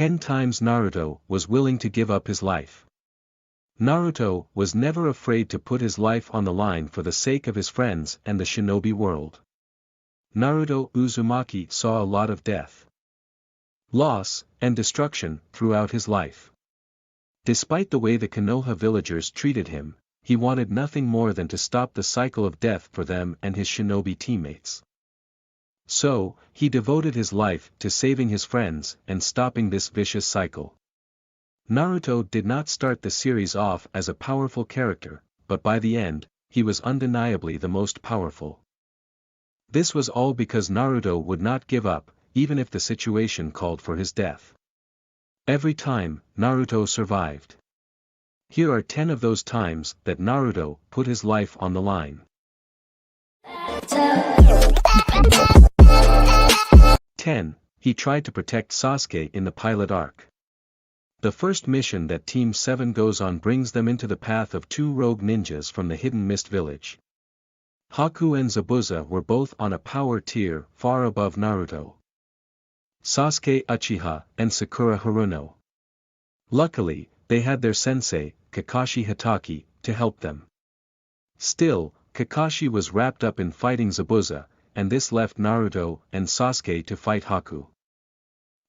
10 times Naruto was willing to give up his life. Naruto was never afraid to put his life on the line for the sake of his friends and the shinobi world. Naruto Uzumaki saw a lot of death, loss, and destruction throughout his life. Despite the way the Konoha villagers treated him, he wanted nothing more than to stop the cycle of death for them and his shinobi teammates. So, he devoted his life to saving his friends and stopping this vicious cycle. Naruto did not start the series off as a powerful character, but by the end, he was undeniably the most powerful. This was all because Naruto would not give up, even if the situation called for his death. Every time, Naruto survived. Here are 10 of those times that Naruto put his life on the line. 10. He tried to protect Sasuke in the pilot arc. The first mission that Team 7 goes on brings them into the path of 2 rogue ninjas from the Hidden Mist Village. Haku and Zabuza were both on a power tier far above Naruto. Sasuke Uchiha and Sakura Haruno. Luckily, they had their sensei, Kakashi Hatake, to help them. Still, Kakashi was wrapped up in fighting Zabuza, and this left Naruto and Sasuke to fight Haku,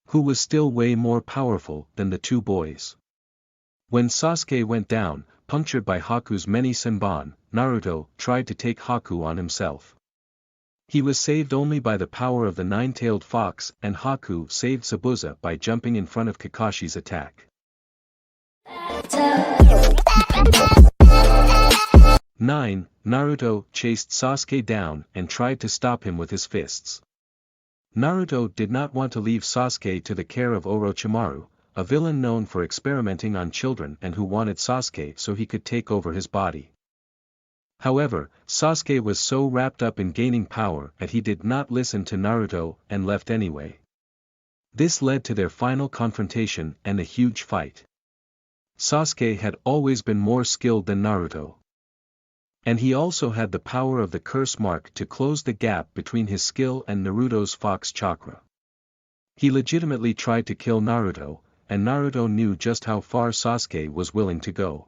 who was still way more powerful than the two boys. When Sasuke went down, punctured by Haku's many senbon, Naruto tried to take Haku on himself. He was saved only by the power of the nine-tailed fox, and Haku saved Zabuza by jumping in front of Kakashi's attack. 9. Naruto chased Sasuke down and tried to stop him with his fists. Naruto did not want to leave Sasuke to the care of Orochimaru, a villain known for experimenting on children and who wanted Sasuke so he could take over his body. However, Sasuke was so wrapped up in gaining power that he did not listen to Naruto and left anyway. This led to their final confrontation and a huge fight. Sasuke had always been more skilled than Naruto. And he also had the power of the curse mark to close the gap between his skill and Naruto's fox chakra. He legitimately tried to kill Naruto, and Naruto knew just how far Sasuke was willing to go.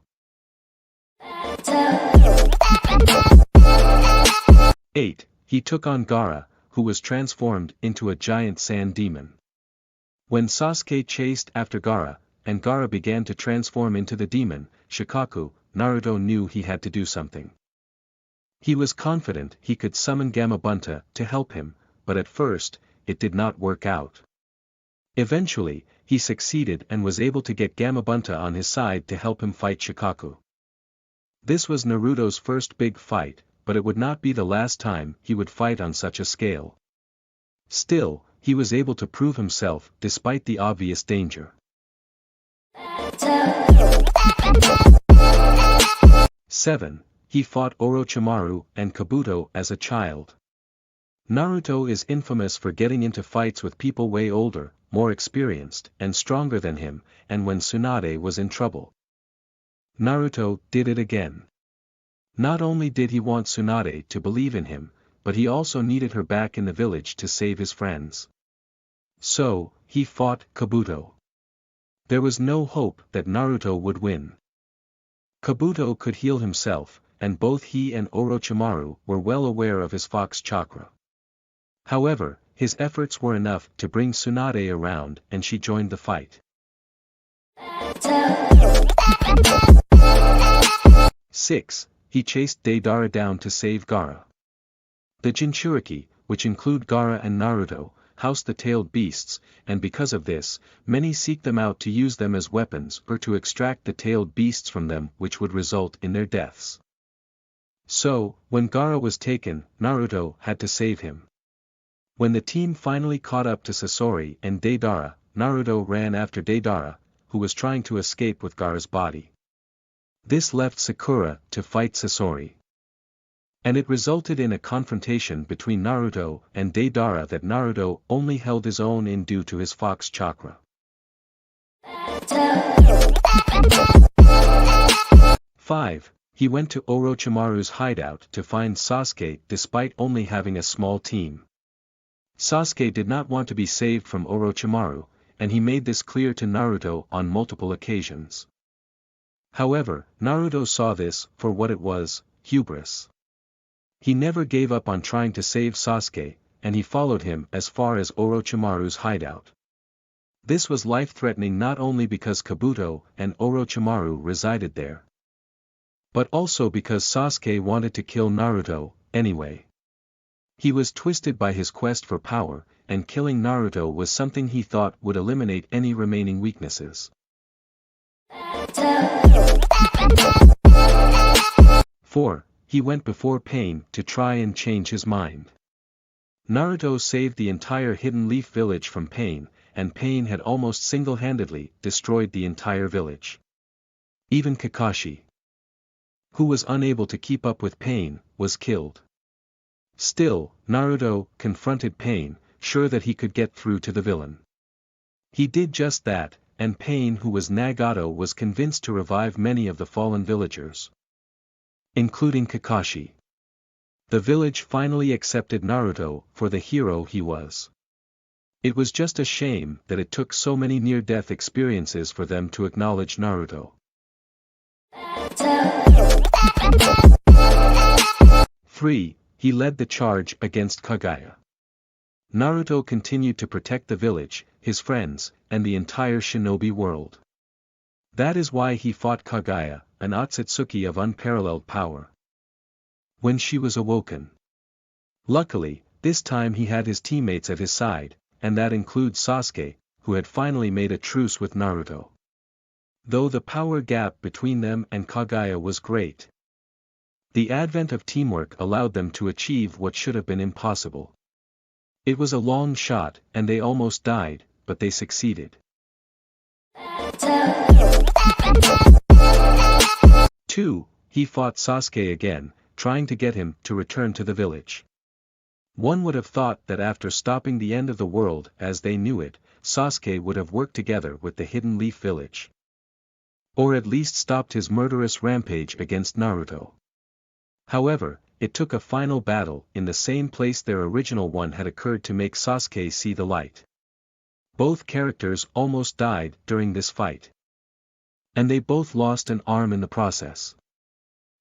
8. He took on Gaara, who was transformed into a giant sand demon. When Sasuke chased after Gaara, and Gaara began to transform into the demon, Shikaku, Naruto knew he had to do something. He was confident he could summon Gamabunta to help him, but at first, it did not work out. Eventually, he succeeded and was able to get Gamabunta on his side to help him fight Shikaku. This was Naruto's first big fight, but it would not be the last time he would fight on such a scale. Still, he was able to prove himself despite the obvious danger. 7. He fought Orochimaru and Kabuto as a child. Naruto is infamous for getting into fights with people way older, more experienced, and stronger than him, and when Tsunade was in trouble, Naruto did it again. Not only did he want Tsunade to believe in him, but he also needed her back in the village to save his friends. So, he fought Kabuto. There was no hope that Naruto would win. Kabuto could heal himself, and both he and Orochimaru were well aware of his fox chakra. However, his efforts were enough to bring Tsunade around and she joined the fight. 6. He chased Deidara down to save Gaara. The Jinchuriki, which include Gaara and Naruto, house the tailed beasts, and because of this, many seek them out to use them as weapons or to extract the tailed beasts from them, which would result in their deaths. So, when Gaara was taken, Naruto had to save him. When the team finally caught up to Sasori and Deidara, Naruto ran after Deidara, who was trying to escape with Gaara's body. This left Sakura to fight Sasori. And it resulted in a confrontation between Naruto and Deidara that Naruto only held his own in due to his fox chakra. 5. He went to Orochimaru's hideout to find Sasuke despite only having a small team. Sasuke did not want to be saved from Orochimaru, and he made this clear to Naruto on multiple occasions. However, Naruto saw this for what it was, hubris. He never gave up on trying to save Sasuke, and he followed him as far as Orochimaru's hideout. This was life-threatening not only because Kabuto and Orochimaru resided there, but also because Sasuke wanted to kill Naruto, anyway. He was twisted by his quest for power, and killing Naruto was something he thought would eliminate any remaining weaknesses. 4. He went before Pain to try and change his mind. Naruto saved the entire Hidden Leaf village from Pain, and Pain had almost single-handedly destroyed the entire village. Even Kakashi, who was unable to keep up with Pain, was killed. Still, Naruto confronted Pain, sure that he could get through to the villain. He did just that, and Pain, who was Nagato, was convinced to revive many of the fallen villagers, including Kakashi. The village finally accepted Naruto for the hero he was. It was just a shame that it took so many near-death experiences for them to acknowledge Naruto. 3. He led the charge against Kaguya. Naruto continued to protect the village, his friends, and the entire shinobi world. That is why he fought Kaguya, an Otsutsuki of unparalleled power, when she was awoken. Luckily, this time he had his teammates at his side, and that includes Sasuke, who had finally made a truce with Naruto. Though the power gap between them and Kaguya was great, the advent of teamwork allowed them to achieve what should have been impossible. It was a long shot, and they almost died, but they succeeded. 2. He fought Sasuke again, trying to get him to return to the village. One would have thought that after stopping the end of the world as they knew it, Sasuke would have worked together with the Hidden Leaf village, or at least stopped his murderous rampage against Naruto. However, it took a final battle in the same place their original one had occurred to make Sasuke see the light. Both characters almost died during this fight, and they both lost an arm in the process.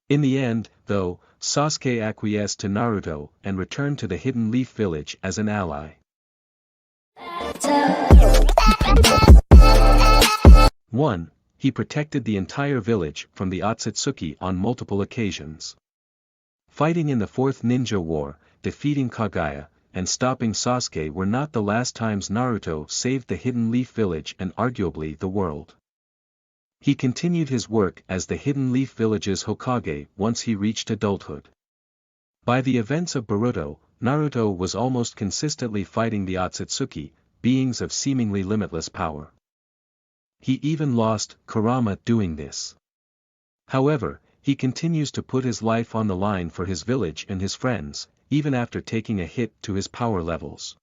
In the end, though, Sasuke acquiesced to Naruto and returned to the Hidden Leaf village as an ally. 1. He protected the entire village from the Otsutsuki on multiple occasions. Fighting in the Fourth Ninja War, defeating Kaguya, and stopping Sasuke were not the last times Naruto saved the Hidden Leaf village and arguably the world. He continued his work as the Hidden Leaf village's Hokage once he reached adulthood. By the events of Boruto, Naruto was almost consistently fighting the Otsutsuki, beings of seemingly limitless power. He even lost Kurama doing this. However, he continues to put his life on the line for his village and his friends, even after taking a hit to his power levels.